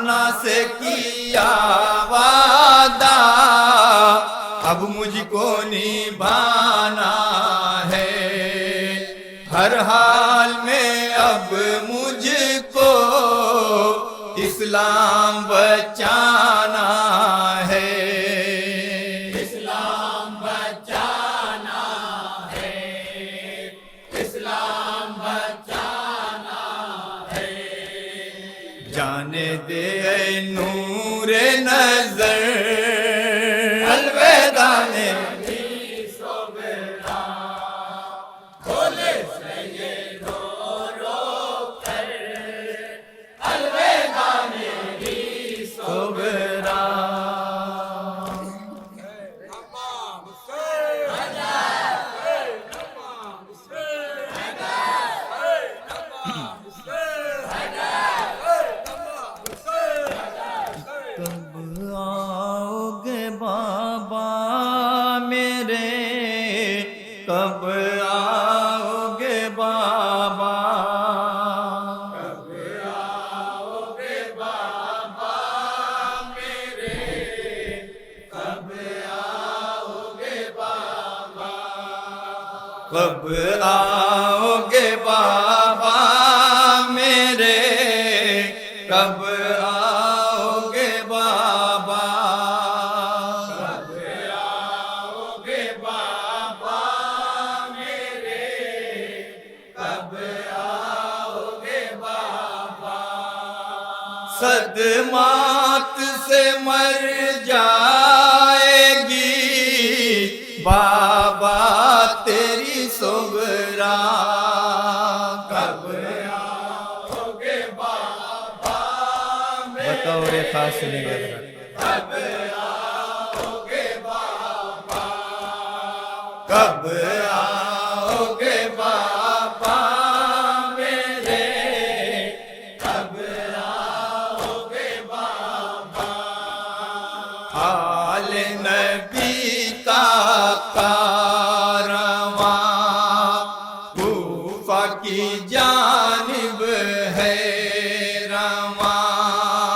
निभाना से किया वादा, अब मुझको निभाना है। हर हाल में अब मुझको इस्लाम बचाना है। इस्लाम बचाना है, इस्लाम बचाना है। जाने दे ऐ नूरे नजर, अलविदा ने कब आओगे बाबा, कब आओगे बाबा मेरे, कब आओगे बाबा, कब आओगे बाबा मेरे, कब आओगे बाबा, कब आओगे बाबा मेरे, कब आओगे बाबा। सदमात से मर जाएगी बाबा तेरी सुगरा, कब आओगे बाबा मेरे, बताओ रे खास सुनेगा जरा। कब आओगे बाबा, कब आओगे बाबा मेरे, कब आओगे बाबा। हाल नबी का कारवां कूफा की जानिब है रवां,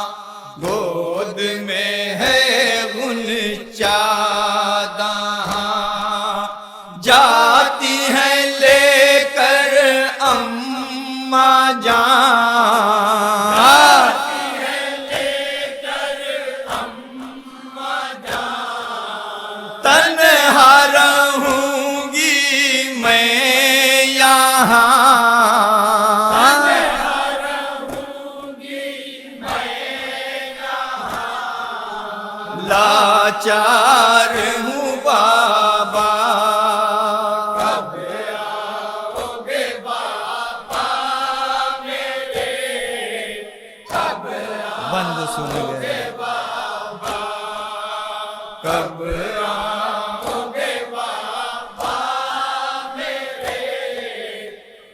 गोद में है गुलचा दहां, जाती है लेकर अम्मा जान, तन्हा रहूंगी मैं यहाँ, लाचार हूँ बाबा, कब आओगे बाबा मेरे, कब बंद सुन गए। बाबा, कब आओगे बाबा मेरे,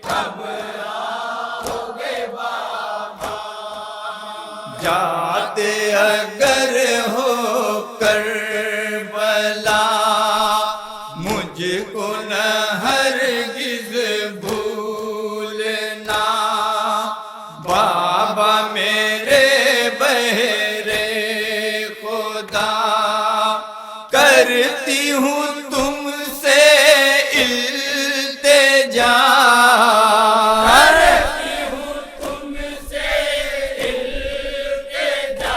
कब आओगे बाबा। जाते अगर हो करबला, मुझको न हरगिज भूलना, बाबा मेरे बहरे खुदा, करती हूँ तुमसे इल्तिजा, तुमसे इल्तिजा,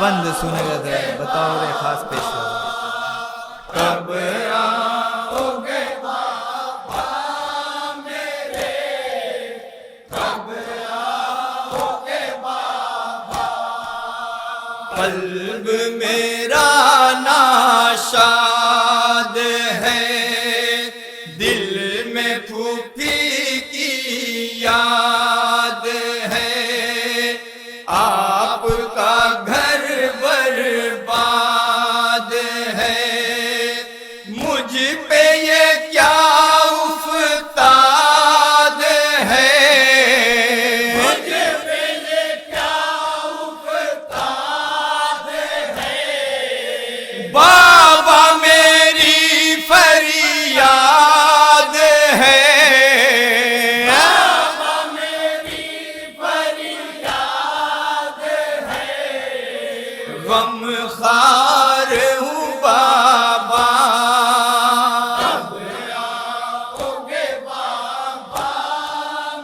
बंद सुनेगा तो बताओ रे खास पेश हो। कब आओगे बाबा मेरे, कब आओगे बाबा। कल्ब मेरा नाशाद है, दिल में फूफी की याद है, आपका घर बर्बाद है, मुझ पे ये क्या उफ्ताद है, मुझ पे ये क्या उफ्ताद है। बाबा मेरी फरियाद है, बाबा मेरी फरियाद है। गम खार हूँ बाबा, कब आओगे बाबा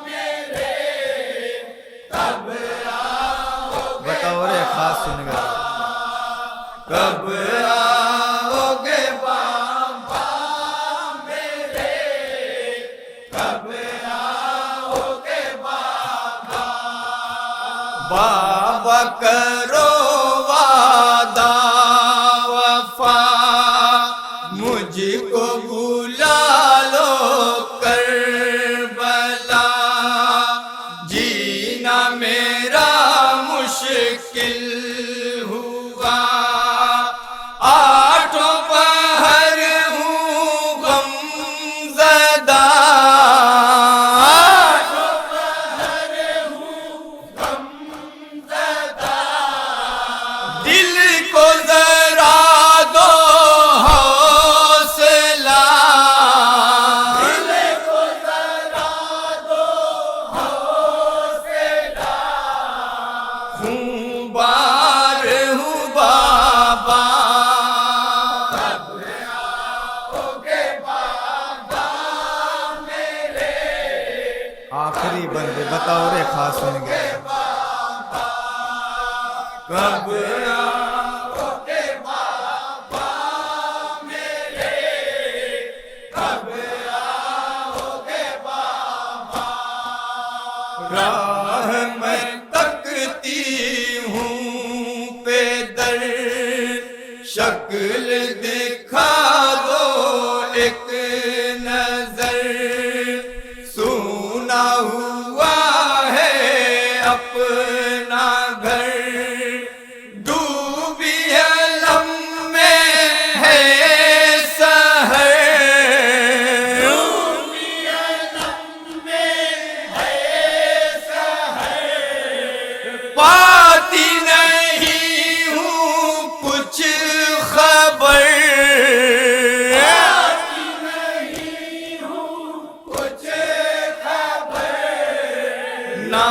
मेरे, कब आओगे। बताओ रे खास सुनेगा। कब आओगे बाबा मेरे, कब आओगे बाबा। बाबा करो वादा वफा, मुझको बुला लो करबला, जीना मेरा मुश्किल हुआ, आठों पहर हूँ गमज़दा, दिल को जरा दो हौसला, हूँ बार हूँ बाबा, आखिरी बंदे बताओ रे खास सुनेगा। कब आओगे बाबा मेरे, कब आओगे बाबा। राह मैं तकती हूँ पेदर, शक्ल दिखा दो एक नजर, सुना हुआ है अपना घर, डूबी है लम्हे है सहर, पाती नहीं हूँ कुछ खबर, कुछ खबर ना